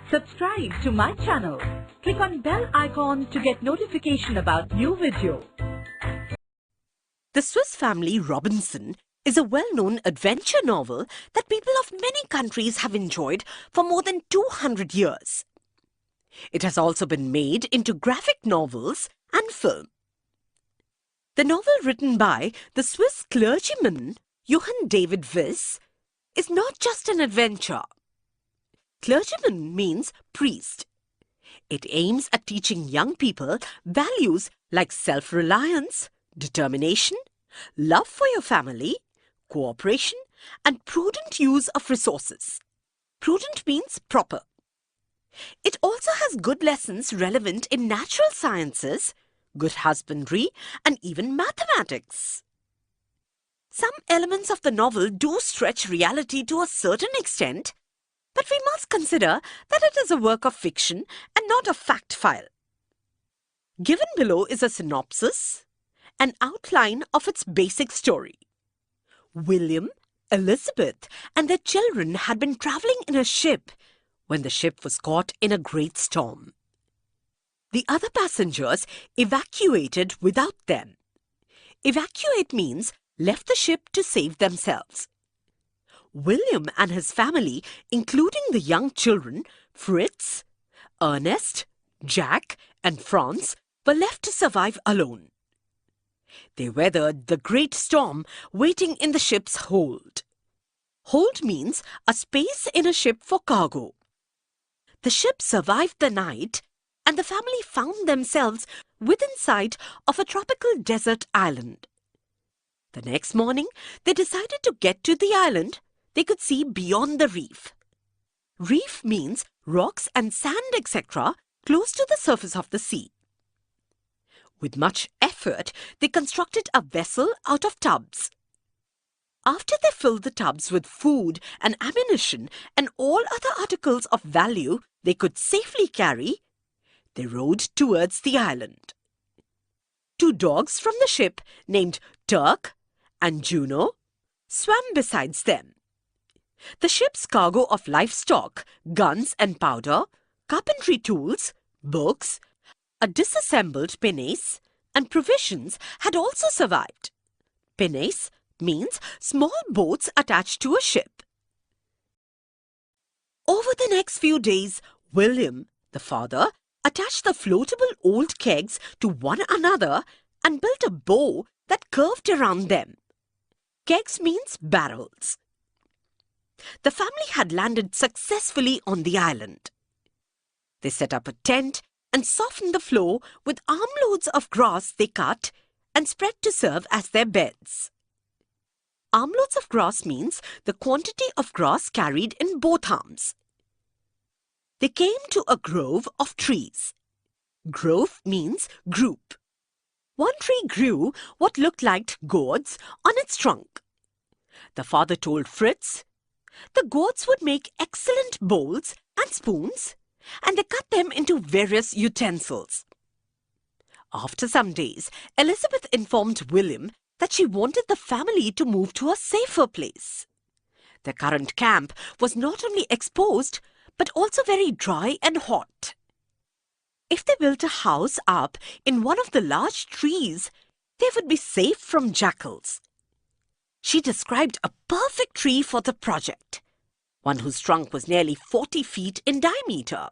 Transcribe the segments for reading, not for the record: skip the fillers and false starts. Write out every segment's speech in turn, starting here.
Subscribe to my channel. Click on bell icon to get notification about new video. The Swiss Family Robinson is a well-known adventure novel that people of many countries have enjoyed for more than 200 years. It has also been made into graphic novels and film. The novel, written by the Swiss clergyman Johann David Wyss, is not just an adventure. Clergyman means priest. It aims at teaching young people values like self-reliance, determination, love for your family, cooperation, and prudent use of resources. Prudent means proper. It also has good lessons relevant in natural sciences, good husbandry, and even mathematics. Some elements of the novel do stretch reality to a certain extent, but we must consider that it is a work of fiction and not a fact file. Given below is a synopsis, an outline of its basic story. William, Elizabeth, and their children had been traveling in a ship when the ship was caught in a great storm. The other passengers evacuated without them. Evacuate means left the ship to save themselves. William and his family, including the young children, Fritz, Ernest, Jack, and Franz, were left to survive alone. They weathered the great storm, waiting in the ship's hold. Hold means a space in a ship for cargo. The ship survived the night, and the family found themselves within sight of a tropical desert island. The next morning, they decided to get to the island they could see beyond the reef. Reef means rocks and sand, etc., close to the surface of the sea. With much effort, they constructed a vessel out of tubs. After they filled the tubs with food and ammunition and all other articles of value they could safely carry, they rowed towards the island. 2 dogs from the ship, named Turk and Juno, swam beside them. The ship's cargo of livestock, guns and powder, carpentry tools, books, a disassembled pinnace, and provisions had also survived. Pinnace means small boats attached to a ship. Over the next few days, William, the father, attached the floatable old kegs to one another and built a bow that curved around them. Kegs means barrels. The family had landed successfully on the island. They set up a tent and softened the floor with armloads of grass they cut and spread to serve as their beds. Armloads of grass means the quantity of grass carried in both arms. They came to a grove of trees. Grove means group. One tree grew what looked like gourds on its trunk. The father told Fritz the gourds would make excellent bowls and spoons, and they cut them into various utensils. After some days, Elizabeth informed William that she wanted the family to move to a safer place. Their current camp was not only exposed, but also very dry and hot. If they built a house up in one of the large trees, they would be safe from jackals. She described a perfect tree for the project, one whose trunk was nearly 40 feet in diameter.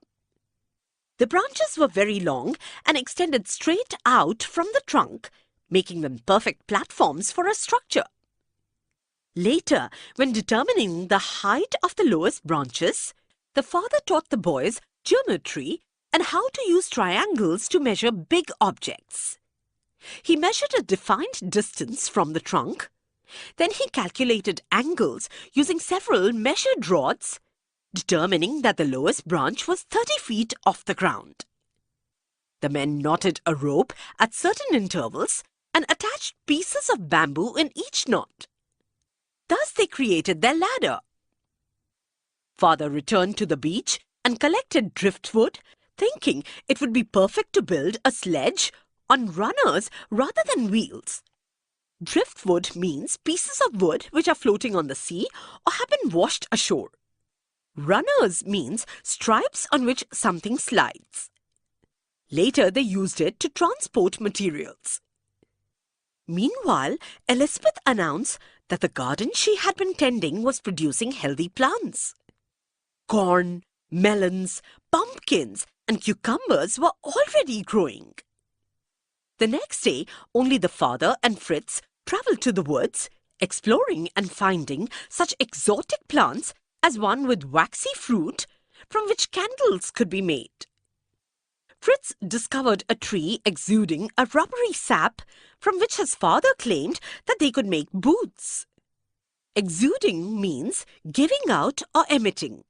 The branches were very long and extended straight out from the trunk, making them perfect platforms for a structure. Later, when determining the height of the lowest branches, the father taught the boys geometry and how to use triangles to measure big objects. He measured a defined distance from the trunk. Then he calculated angles using several measured rods, determining that the lowest branch was 30 feet off the ground. The men knotted a rope at certain intervals and attached pieces of bamboo in each knot. Thus they created their ladder. Father returned to the beach and collected driftwood, thinking it would be perfect to build a sledge on runners rather than wheels. Driftwood means pieces of wood which are floating on the sea or have been washed ashore. Runners means stripes on which something slides. Later, they used it to transport materials. Meanwhile, Elizabeth announced that the garden she had been tending was producing healthy plants. Corn, melons, pumpkins, and cucumbers were already growing. The next day, only the father and Fritz travelled to the woods, exploring and finding such exotic plants as one with waxy fruit from which candles could be made. Fritz discovered a tree exuding a rubbery sap from which his father claimed that they could make boots. Exuding means giving out or emitting.